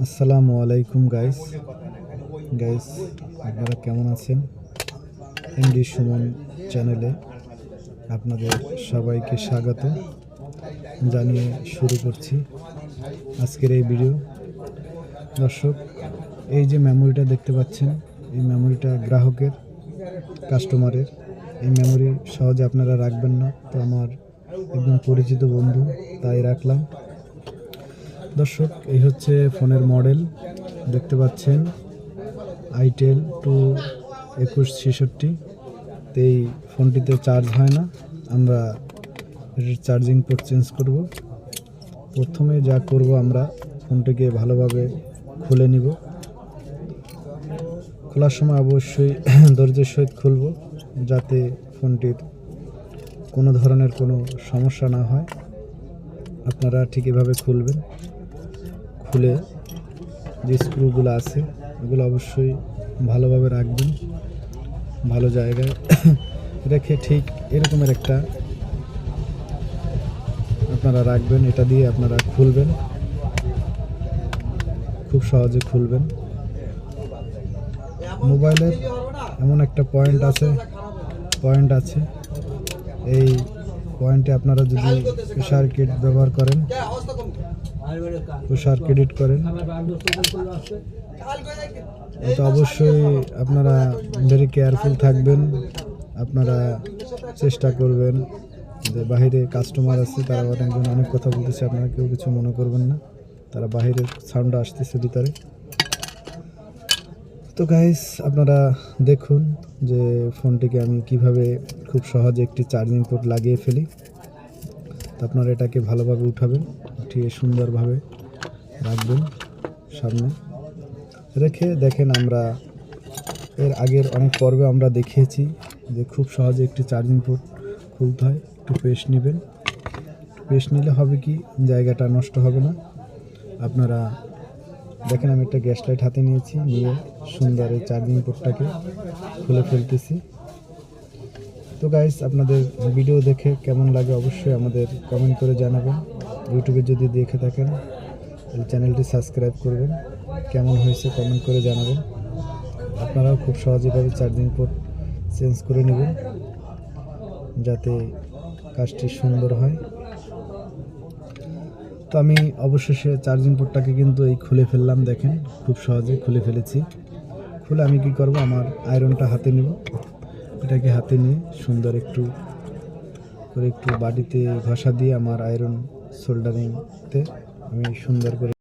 আসসালামু আলাইকুম গাইস আপনারা কেমন আছেন? এমডি সুমন চ্যানেলে আপনাদের সবাইকে স্বাগত জানিয়ে শুরু করছি আজকের এই ভিডিও। দর্শক, এই যে মেমোরিটা দেখতে পাচ্ছেন, এই মেমোরিটা গ্রাহকের, কাস্টমারের। এই মেমোরি সহজে আপনারা রাখবেন না, তো আমার একদম পরিচিত বন্ধু, তাই রাখলাম। দর্শক, এই হচ্ছে ফোনের মডেল, দেখতে পাচ্ছেন আইটেল 2166। তো এই ফোনটিতে চার্জ হয় না, আমরা চার্জিং পোর্ট চেঞ্জ করব। প্রথমে যা করব, আমরা ফোনটিকে ভালোভাবে খুলে নিব। খোলার সময় অবশ্যই ধৈর্যের সহিত খুলব, যাতে ফোনটির কোনো ধরনের কোনো সমস্যা না হয়। আপনারা ঠিক এভাবে খুলবেন। খুলে যে স্ক্রুগুলো আছে ওগুলো অবশ্যই ভালোভাবে রাখবেন, ভালো জায়গায় রেখে ঠিক এরকমের একটা আপনারা রাখবেন। এটা দিয়ে আপনারা খুলবেন, খুব সহজে খুলবেন। মোবাইলের এমন একটা পয়েন্ট আছে, এই পয়েন্টে আপনারা যদি প্রেসার কিট ব্যবহার করেন, প্রেসার ক্রেডিট করেন, তো অবশ্যই আপনারা ভেরি কেয়ারফুল থাকবেন। আপনারা চেষ্টা করবেন যে বাহিরে কাস্টমার আছে, তারা অনেক কথা বলতেছে, আপনারা কেউ কিছু মনে করবেন না, তারা বাহিরের সাউন্ড আসতেছে ভিতরে। তো গাইস, আপনারা দেখুন যে ফোনটিকে আমি কিভাবে খুব সহজে একটি চার্জিং পোর্ট লাগিয়ে ফেলি। তো আপনারা এটাকে ভালোভাবে উঠাবেন, উঠিয়ে সুন্দরভাবে রাখবেন সামনে রেখে। দেখেন, আমরা এর আগের অনেক পর্বে আমরা দেখিয়েছি যে খুব সহজে একটি চার্জিং পোর্ট খুলতে হয়। একটু পেস্ট নেবেন, পেস্ট নিলে হবে কি, জায়গাটা নষ্ট হবে না। আপনারা দেখেন, আমি একটা গ্যাস লাইট হাতে নিয়েছি, নিয়ে সুন্দর এই চার্জিং পোর্টটাকে খুলে ফেলতেছি। তো গাইস, আপনাদের ভিডিও দেখে কেমন লাগে অবশ্যই আমাদের কমেন্ট করে জানাবেন। ইউটিউবে যদি দেখে থাকেন তাহলে চ্যানেলটি সাবস্ক্রাইব করবেন। কেমন হয়েছে কমেন্ট করে জানাবেন। আপনারাও খুব সহজেভাবে চার্জিং পোর্ট চেঞ্জ করে নেবেন, যাতে কাজটি সুন্দর হয়। তো আমি অবশেষে চার্জিং পোর্টটাকে কিন্তু এই খুলে ফেললাম। দেখেন, খুব সহজে খুলে ফেলেছি। খুলে আমি কি করব, আমার আয়রনটা হাতে নেব। এটাকে হাতে নিয়ে সুন্দর একটু বাটিতে ঘষা দিয়ে আমার আয়রন সোল্ডারিংতে আমি সুন্দর করে